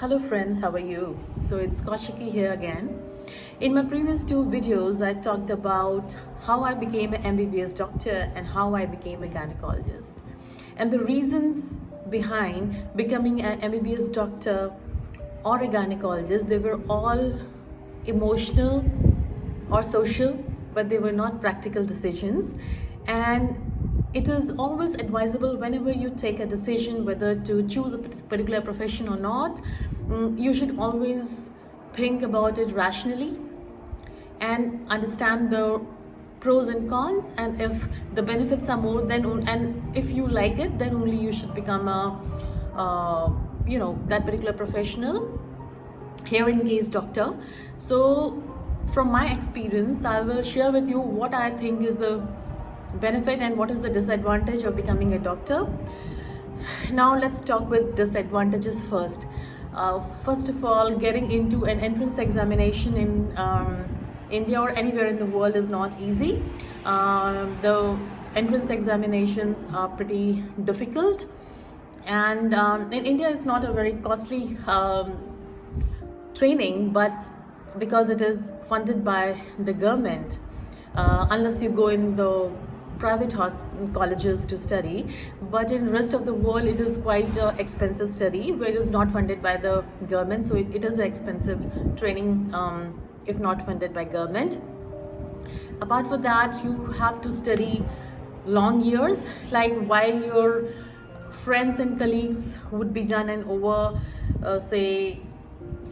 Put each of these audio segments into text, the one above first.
Hello friends, how are you? So it's Kaushiki here again. In my previous two videos, I talked about how I became an MBBS doctor and how I became a gynecologist. And the reasons behind becoming an MBBS doctor or a gynecologist, they were all emotional or social, but they were not practical decisions. And it is always advisable whenever you take a decision whether to choose a particular profession or not, you should always think about it rationally and understand the pros and cons, and if the benefits are more, then and if you like it, then only you should become that particular professional, here in case doctor. So from my experience, I will share with you what I think is the benefit and what is the disadvantage of becoming a doctor. Now let's talk with disadvantages first. First of all, getting into an entrance examination in India or anywhere in the world is not easy. The entrance examinations are pretty difficult, and in India it's not a very costly training, but because it is funded by the government, unless you go in the private colleges to study, but in rest of the world it is quite expensive study where it is not funded by the government, so it is an expensive training if not funded by government. Apart from that, you have to study long years, like while your friends and colleagues would be done in over say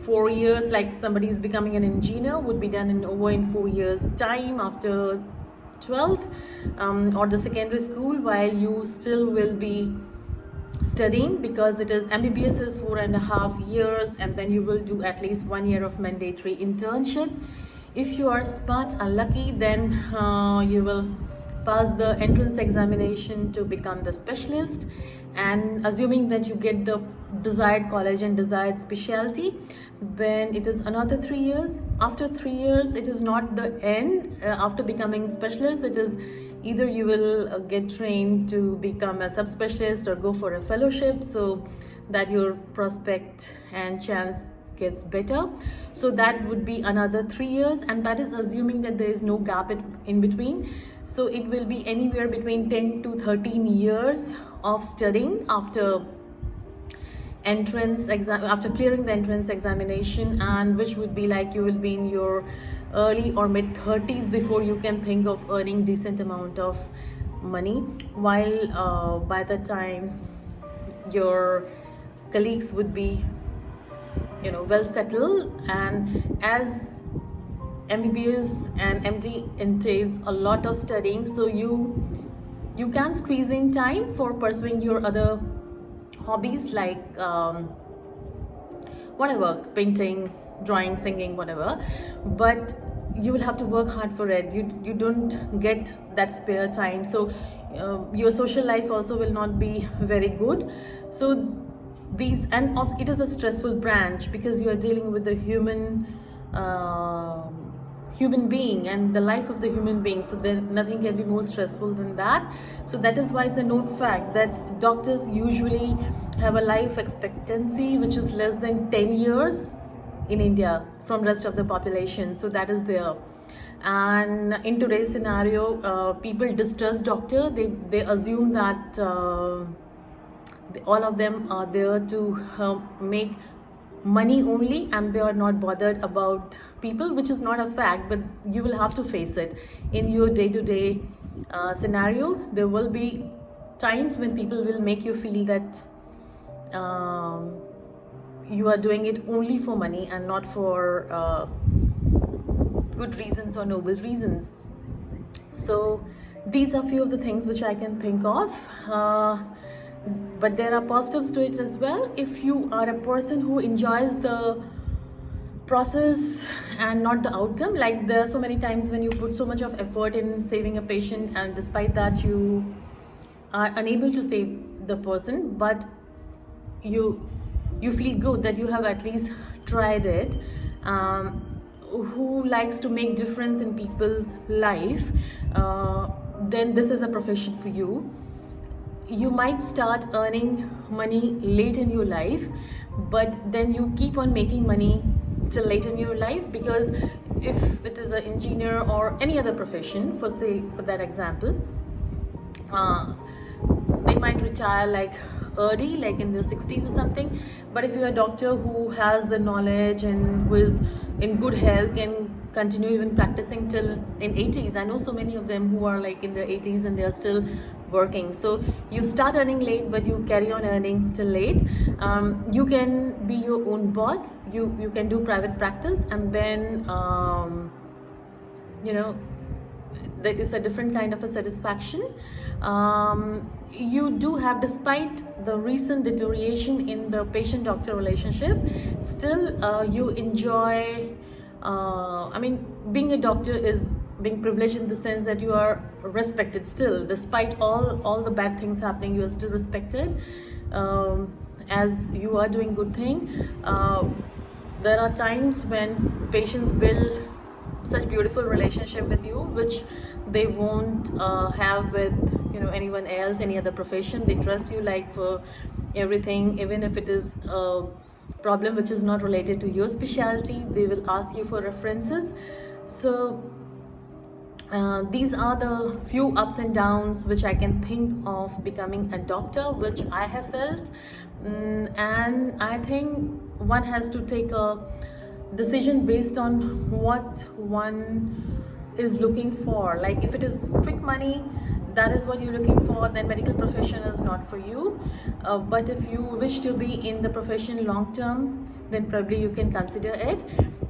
4 years, like somebody is becoming an engineer would be done in 4 years time after 12th or the secondary school, while you still will be studying, because it is MBBS is 4.5 years, and then you will do at least 1 year of mandatory internship. If you are smart and lucky, then you will pass the entrance examination to become the specialist, and assuming that you get the desired college and desired specialty, then it is another 3 years. After 3 years, it is not the end. After becoming specialist, it is either you will get trained to become a subspecialist or go for a fellowship, so that your prospect and chance gets better. So that would be another 3 years, and that is assuming that there is no gap in between. So it will be anywhere between 10 to 13 years of studying after after clearing the entrance examination, and which would be like you will be in your early or mid 30s before you can think of earning decent amount of money, while by the time your colleagues would be well settled. And as MBBS and MD entails a lot of studying, so you can squeeze in time for pursuing your other hobbies, like whatever, painting, drawing, singing, whatever, but you will have to work hard for it. You don't get that spare time, so your social life also will not be very good. So it is a stressful branch, because you are dealing with the human being and the life of the human being, so then nothing can be more stressful than that. So that is why it's a known fact that doctors usually have a life expectancy which is less than 10 years in India from rest of the population. So that is there. And in today's scenario, people distrust doctor. They assume that all of them are there to make money only, and they are not bothered about people, which is not a fact, but you will have to face it in your day-to-day scenario. There will be times when people will make you feel that you are doing it only for money and not for good reasons or noble reasons. So these are few of the things which I can think of. But there are positives to it as well. If you are a person who enjoys the process and not the outcome, like there are so many times when you put so much of effort in saving a patient, and despite that you are unable to save the person, but you feel good that you have at least tried it. Who likes to make difference in people's life, then this is a profession for you. You might start earning money late in your life, but then you keep on making money till late in your life. Because if it is an engineer or any other profession, for that example, uh, they might retire like early, like in their 60s or something. But if you're a doctor who has the knowledge and who is in good health, can continue even practicing till in 80s. I know so many of them who are like in their 80s and they are still working. So you start earning late, but you carry on earning till late. You can be your own boss. You can do private practice, and then you know, there is a different kind of a satisfaction. You do have, despite the recent deterioration in the patient-doctor relationship, still you enjoy. I mean, being a doctor is being privileged in the sense that you are respected still, despite all the bad things happening. You are still respected, as you are doing good thing. There are times when patients build such beautiful relationship with you, which they won't have with anyone else, any other profession. They trust you like for everything, even if it is a problem which is not related to your specialty. They will ask you for references. So these are the few ups and downs which I can think of becoming a doctor, which I have felt. And I think one has to take a decision based on what one is looking for. Like if it is quick money, that is what you're looking for, then medical profession is not for you. But if you wish to be in the profession long term, then probably you can consider it.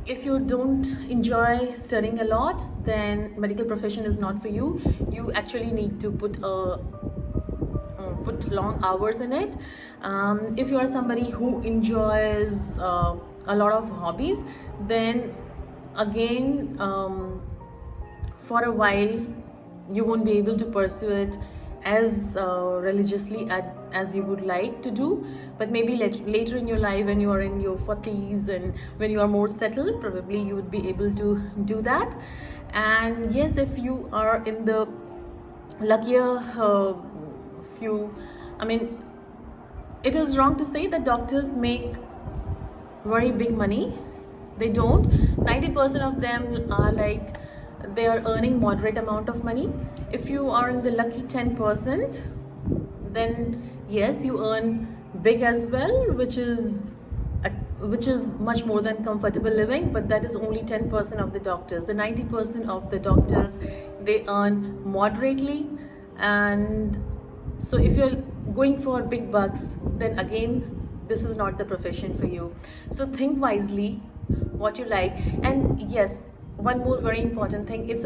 If you don't enjoy studying a lot, then medical profession is not for you. You actually need to put long hours in it. If you are somebody who enjoys a lot of hobbies, then again, for a while you won't be able to pursue it as religiously as you would like to do. But maybe later in your life, when you are in your 40s and when you are more settled, probably you would be able to do that. And yes, if you are in the luckier few, I mean, it is wrong to say that doctors make very big money. They don't. 90% of them are like, they are earning moderate amount of money. If you are in the lucky 10%, then yes, you earn big as well, which is much more than comfortable living. But that is only 10% of the doctors. The 90% of the doctors, they earn moderately. And so if you're going for big bucks, then again, this is not the profession for you. So think wisely what you like. And yes, one more very important thing, it's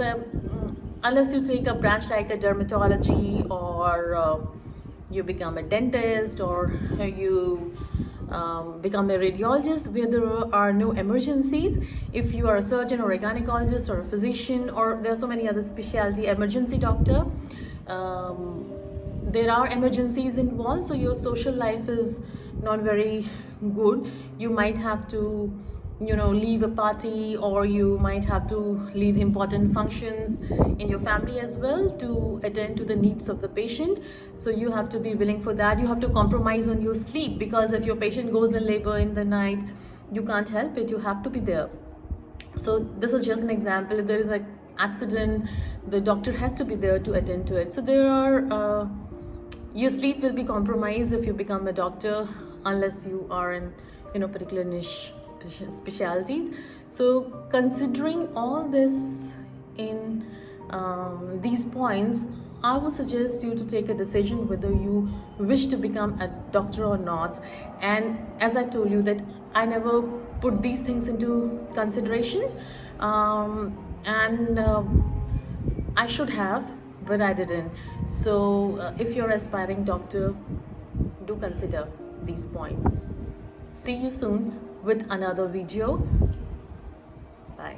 unless you take a branch like a dermatology, or you become a dentist, or you become a radiologist where there are no emergencies. If you are a surgeon or a gynecologist or a physician, or there are so many other specialty, emergency doctor, there are emergencies involved, so your social life is not very good. You might have to leave a party, or you might have to leave important functions in your family as well to attend to the needs of the patient. So you have to be willing for that. You have to compromise on your sleep, because if your patient goes in labor in the night, you can't help it, you have to be there. So this is just an example. If there is an accident, the doctor has to be there to attend to it. So there are your sleep will be compromised if you become a doctor, unless you are in particular niche specialties. So considering all this in these points, I would suggest you to take a decision whether you wish to become a doctor or not. And as I told you that I never put these things into consideration, and I should have, but I didn't. So if you're an aspiring doctor, do consider these points. See you soon with another video. Bye.